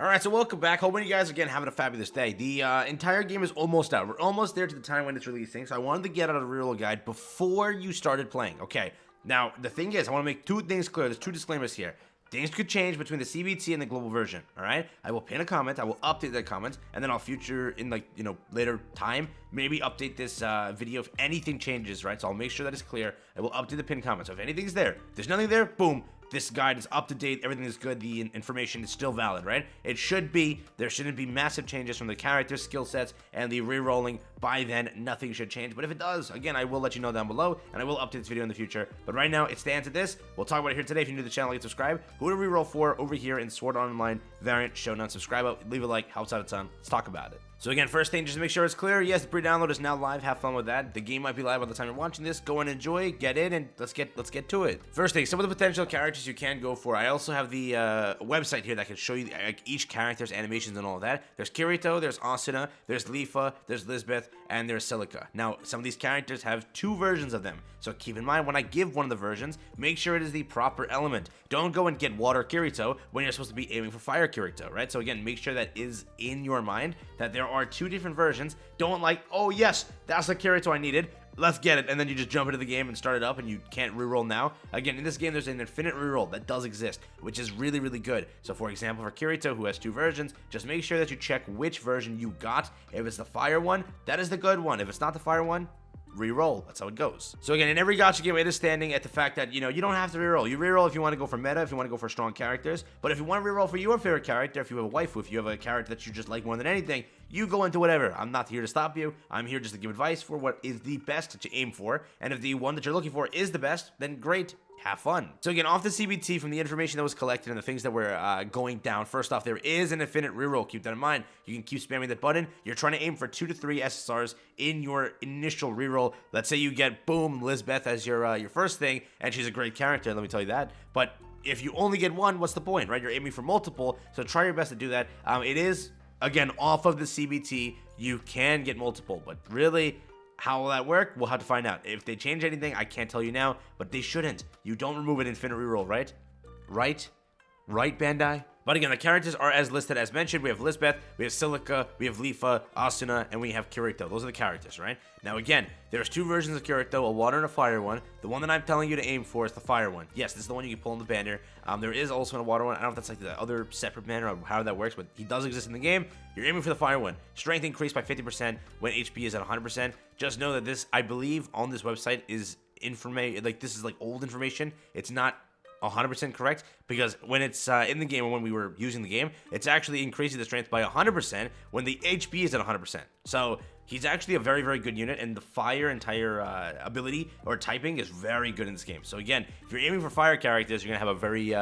Alright, so welcome back. Hoping you guys again having a fabulous day. The entire game is almost out. We're almost there to the time when it's releasing, so I wanted to get out a reroll guide before you started playing. Okay, now the thing is, I want to make two things clear. There's two disclaimers here. Things could change between the CBT and the global version, alright? I will pin a comment, I will update that comment, and then I'll future in later time, maybe update this video if anything changes, right? So I'll make sure that is clear. I will update the pinned comment. So if anything's there, if there's nothing there, boom. This guide is up to date, everything is good, the information is still valid, right? It should be. There shouldn't be massive changes from the characters, skill sets, and the re-rolling. By then, nothing should change. But if it does, again, I will let you know down below, and I will update this video in the future. But right now, it stands at this. We'll talk about it here today. If you're new to the channel, like, subscribe. Who to re-roll for over here in Sword Art Online variant Showdown. Subscribe, leave a like, helps out a ton. Let's talk about it. So again, first thing, just to make sure it's clear, yes, the pre-download is now live. Have fun with that. The game might be live by the time you're watching this. Go and enjoy, get in, and let's get to it. First thing, some of the potential characters you can go for. I also have the website here that can show you each character's animations and all of that. There's Kiriko, there's Asuna, there's Lifa, there's Lisbeth, and there's Silica. Now, some of these characters have two versions of them. So keep in mind, when I give one of the versions, make sure it is the proper element. Don't go and get Water Kirito when you're supposed to be aiming for Fire Kirito, right? So again, make sure that is in your mind, that there are two different versions. Don't like, oh yes, that's the Kirito I needed, let's get it, and then you just jump into the game and start it up and you can't reroll now. Again, in this game, there's an infinite reroll that does exist, which is really, really good. So for example, for Kirito, who has two versions, just make sure that you check which version you got. If it's the fire one, that is the good one. If it's not the fire one, reroll. That's how it goes. So again, in every gacha game, it is standing at the fact that, you don't have to reroll. You reroll if you want to go for meta, if you want to go for strong characters. But if you want to reroll for your favorite character, if you have a waifu, if you have a character that you just like more than anything, you go into whatever. I'm not here to stop you. I'm here just to give advice for what is the best to aim for. And if the one that you're looking for is the best, then great. Have fun. So again, off the CBT, from the information that was collected and the things that were going down, first off, there is an infinite reroll. Keep that in mind. You can keep spamming that button. You're trying to aim for 2 to 3 SSRs in your initial reroll. Let's say you get, boom, Lisbeth as your first thing, and she's a great character, let me tell you that. But if you only get one, what's the point, right? You're aiming for multiple, so try your best to do that. It is, again, off of the CBT, you can get multiple, but really, how will that work? We'll have to find out. If they change anything, I can't tell you now, but they shouldn't. You don't remove an infinite reroll, right? Right, Bandai? But again, the characters are as listed as mentioned. We have Lisbeth, we have Silica, we have Lifa, Asuna, and we have Kiriko. Those are the characters, right? Now again, there's two versions of Kiriko, a water and a fire one. The one that I'm telling you to aim for is the fire one. Yes, this is the one you can pull in the banner. There is also a water one. I don't know if that's like the other separate banner or how that works, but he does exist in the game. You're aiming for the fire one. Strength increased by 50% when HP is at 100%. Just know that this, I believe, on this website is information. Like, this is like old information. It's not 100% correct, because when it's in the game and when we were using the game, it's actually increasing the strength by 100% when the HP is at 100%. So he's actually a very, very good unit, and the fire entire ability or typing is very good in this game. So again, if you're aiming for fire characters, you're gonna have a very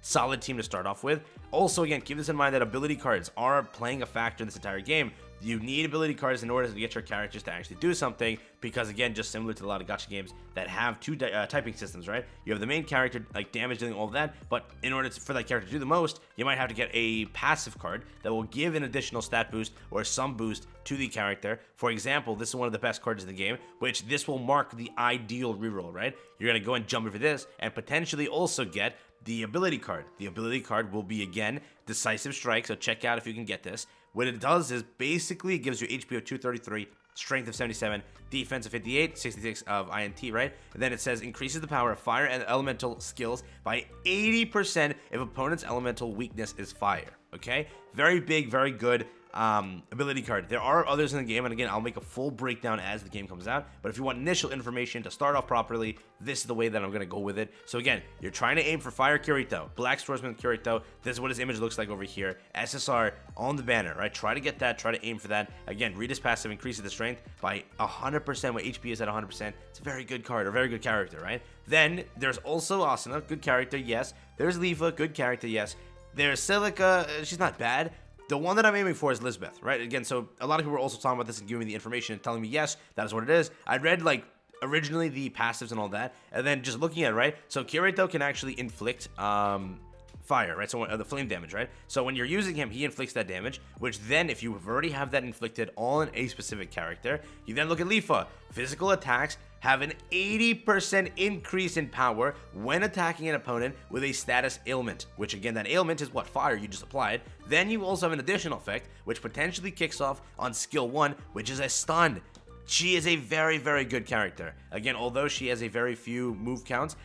solid team to start off with. Also, again, keep this in mind that ability cards are playing a factor in this entire game. You need ability cards in order to get your characters to actually do something, because again, just similar to a lot of gacha games that have two typing systems, right? You have the main character, like damage dealing, all of that, but in order for that character to do the most, you might have to get a passive card that will give an additional stat boost or some boost to the character. For example, this is one of the best cards in the game, which this will mark the ideal reroll, right? You're gonna go and jump in for this and potentially also get the ability card. The ability card will be, again, Decisive Strike, so check out if you can get this. What it does is basically it gives you HP of 233, strength of 77, defense of 58, 66 of INT, right? And then it says increases the power of fire and elemental skills by 80% if opponent's elemental weakness is fire, okay? Very big, very good ability card. There are others in the game, and again, I'll make a full breakdown as the game comes out, but if you want initial information to start off properly, this is the way that I'm going to go with it. So again, you're trying to aim for Fire Kirito, Black Swordsman Kirito. This is what his image looks like over here. SSR on the banner, right? Try to get that, try to aim for that. Again, read his passive, increases the strength by 100% when HP is at 100%. It's a very good card, a very good character, right? Then there's also Asuna, good character, yes. There's Lifa, good character, yes. There's Silica, she's not bad. The one that I'm aiming for is Lisbeth, right? Again, so a lot of people were also talking about this and giving me the information and telling me, yes, that is what it is. I read, like, originally the passives and all that, and then just looking at it, right? So Kirito can actually inflict fire, right? So the flame damage, right? So when you're using him, he inflicts that damage, which then, if you already have that inflicted on a specific character, you then look at Lifa. Physical attacks have an 80% increase in power when attacking an opponent with a status ailment, which again, that ailment is what? Fire, you just apply it. Then you also have an additional effect, which potentially kicks off on skill 1, which is a stun. She is a very, very good character. Again, although she has a very few move counts,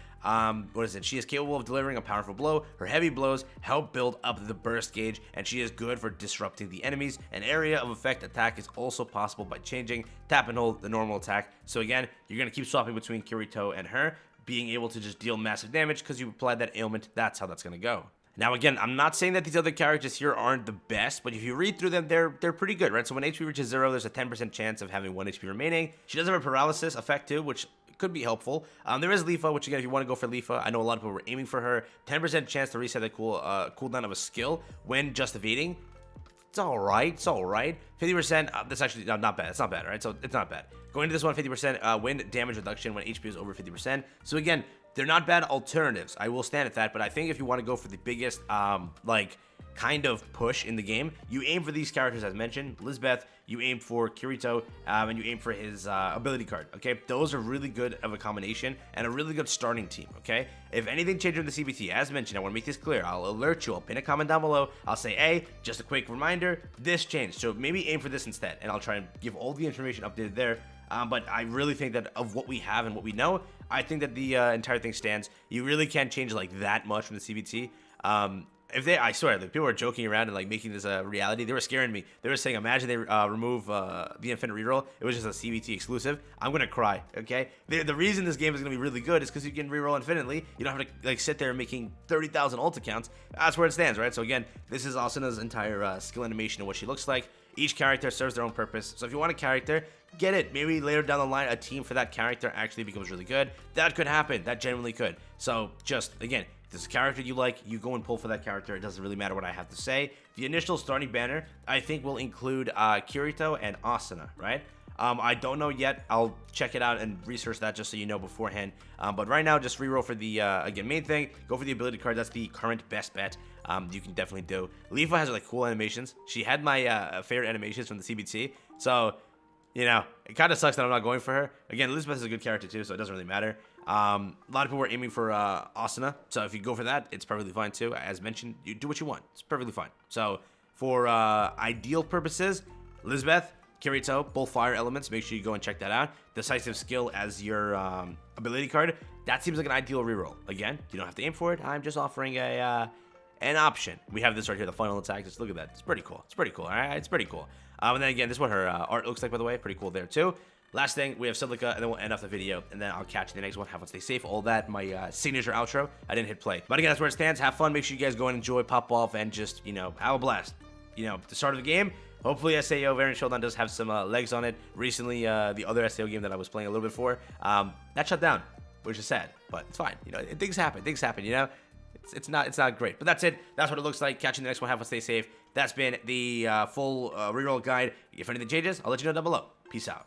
she is capable of delivering a powerful blow. Her heavy blows help build up the burst gauge, and she is good for disrupting the enemies. An area of effect attack is also possible by changing tap and hold the normal attack. So again, you're going to keep swapping between Kirito and her, being able to just deal massive damage because you applied that ailment. That's how that's going to go. Now again, I'm not saying that these other characters here aren't the best, but if you read through them, they're pretty good, right? So when HP reaches 0, there's a 10% chance of having 1 HP remaining. She does have a paralysis effect too, which could be helpful. There is Leafa, which again, if you want to go for Leafa, I know a lot of people were aiming for her. 10% chance to reset the cooldown of a skill when just evading. It's alright, it's alright. 50%, that's actually not bad, it's not bad, right? So it's not bad. Going to this one, 50% wind damage reduction when HP is over 50%. So again, they're not bad alternatives. I will stand at that, but I think if you want to go for the biggest, kind of push in the game, you aim for these characters as mentioned. Lisbeth, you aim for Kirito, and you aim for his ability card, okay? Those are really good of a combination and a really good starting team, okay? If anything changes in the CBT, as mentioned, I want to make this clear. I'll alert you. I'll pin a comment down below. I'll say, hey, just a quick reminder, this changed. So maybe aim for this instead, and I'll try and give all the information updated there. But I really think that of what we have and what we know, I think that the entire thing stands. You really can't change like that much from the CBT. I swear, like, people were joking around and like making this a reality. They were scaring me. They were saying, imagine they remove the infinite reroll. It was just a CBT exclusive. I'm gonna cry. Okay. The reason this game is gonna be really good is because you can reroll infinitely. You don't have to like sit there making 30,000 ult accounts. That's where it stands, right? So again, this is Asuna's entire skill animation and what she looks like. Each character serves their own purpose. So if you want a character, get it. Maybe later down the line, a team for that character actually becomes really good. That could happen. That genuinely could. So just, again, if there's a character you like, you go and pull for that character. It doesn't really matter what I have to say. The initial starting banner, I think, will include Kirito and Asuna, right? I don't know yet. I'll check it out and research that just so you know beforehand. But right now, just reroll for the, again, main thing. Go for the ability card. That's the current best bet. You can definitely do. Leafa has like cool animations. She had my favorite animations from the CBT. So, you know, it kind of sucks that I'm not going for her. Again, Elizabeth is a good character too, so it doesn't really matter. A lot of people were aiming for Asuna. So if you go for that, it's perfectly fine too. As mentioned, you do what you want. It's perfectly fine. So for ideal purposes, Elizabeth, Kirito, both fire elements. Make sure you go and check that out. Decisive skill as your ability card. That seems like an ideal reroll. Again, you don't have to aim for it. I'm just offering an option. We have this right here, the final attack. Just look at that. It's pretty cool. It's pretty cool. All right, it's pretty cool. And then again, this is what her art looks like, by the way. Pretty cool there too. Last thing, we have Silica, and then we'll end off the video, and then I'll catch you in the next one. Have fun, stay safe, all that. My signature outro. I didn't hit play, but again, that's where it stands. Have fun. Make sure you guys go and enjoy, pop off, and just, you know, have a blast. You know, the start of the game. Hopefully, SAO Variant Showdown does have some legs on it. Recently, the other SAO game that I was playing a little bit for, that shut down, which is sad, but it's fine. You know, things happen. Things happen. You know. It's not great, but that's it. That's what it looks like. Catch you in the next one. Have fun, stay safe. That's been the full reroll guide. If anything changes, I'll let you know down below. Peace out.